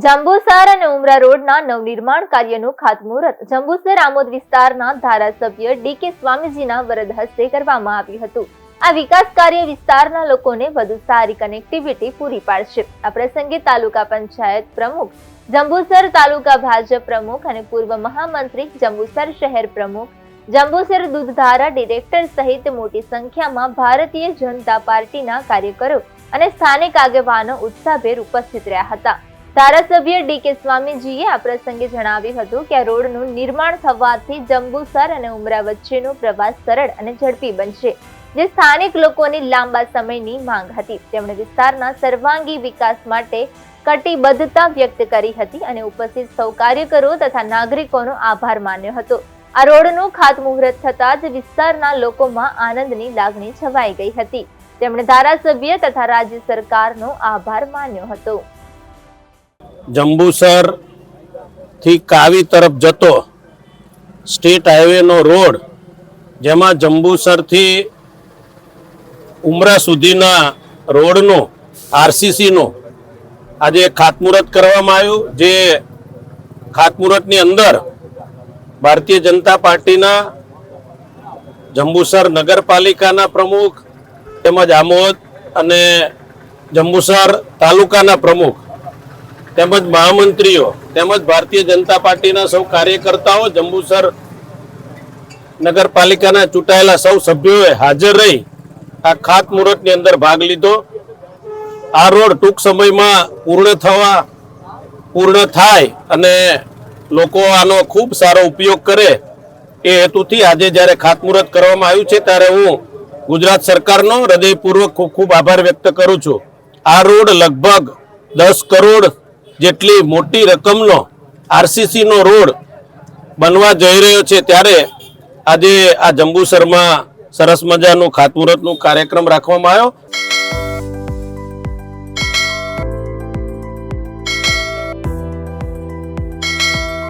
જંબુસર અને ઉમરા રોડના નવનિર્માણ કાર્યનું ખાતમુહૂર્ત જંબુસર આમોદ વિસ્તારના ધારાસભ્ય ડી.કે. સ્વામીજીના વરદ હસ્તે કરવામાં આવ્યું હતું। આ વિકાસ કાર્ય વિસ્તારના લોકોને વધુ સારી કનેક્ટિવિટી પૂરી પાડશે। આ પ્રસંગે તાલુકા પંચાયત પ્રમુખ, જંબુસર તાલુકા ભાજપ પ્રમુખ અને પૂર્વ મહામંત્રી, જંબુસર શહેર પ્રમુખ, જંબુસર દૂધધારા ડિરેક્ટર સહિત મોટી સંખ્યામાં ભારતીય જનતા પાર્ટીના કાર્યકરો અને સ્થાનિક આગેવાનો ઉત્સાહભેર ઉપસ્થિત રહ્યા હતા। ધારાસભ્ય ડી.કે. સ્વામીજીએ આ પ્રસંગે જણાવ્યું હતું કે આ રોડનું નિર્માણ થવાથી જંબુસર અને ઉમરા વચ્ચેનો પ્રવાસ સરળ અને ઝડપી બનશે, જે સ્થાનિક લોકોની લાંબા સમયની માંગ હતી। તેમણે વિસ્તારના સર્વાંગી વિકાસ માટે કટિબદ્ધતા વ્યક્ત કરી હતી અને ઉપસ્થિત સૌ કાર્યકરો તથા નાગરિકોનો આભાર માન્યો હતો। આ રોડનું ખાતમુહૂર્ત થતાં જ વિસ્તારના લોકોમાં આનંદની લાગણી છવાઈ ગઈ હતી। તેમણે ધારાસભ્ય તથા રાજ્ય સરકારનો આભાર માન્યો હતો। જંબુસર થી કાવી તરફ જતો સ્ટેટ હાઈવે નો રોડ, જેમાં જંબુસર થી ઉમરા સુધીના રોડનું આરસીસી નું આજે ખાતમુહૂર્ત કરવામાં આવ્યું। જે ખાતમુહૂર્તની અંદર ભારતીય જનતા પાર્ટીના જંબુસર નગરપાલિકાના પ્રમુખ તેમજ આમોદ અને જંબુસર તાલુકાના પ્રમુખ તેમજ મહામંત્રીઓ તેમજ ભારતીય જનતા પાર્ટીના સૌ કાર્યકર્તાઓ, જંબુસર નગરપાલિકાના ચૂંટાયેલા સૌ સભ્યોએ હાજર રહી આ ખાતમુહૂર્તની અંદર ભાગ લીધો। આ રોડ ટૂંક સમયમાં પૂર્ણ થાય અને લોકો આનો ખૂબ સારો ઉપયોગ કરે એ હેતુથી આજે જ્યારે ખાતમુહૂર્ત કરવામાં આવ્યું છે ત્યારે હું ગુજરાત સરકારનો હૃદયપૂર્વક ખૂબ ખૂબ આભાર વ્યક્ત કરું છું। આ રોડ લગભગ 10 કરોડ જેટલી મોટી રકમનો આરસીસી નો રોડ બનવા જઈ રહ્યો છે, ત્યારે આજે આ જંબુસરમાં સરસ મજાનું ખાતમુહૂર્તનો કાર્યક્રમ રાખવામાં આવ્યો।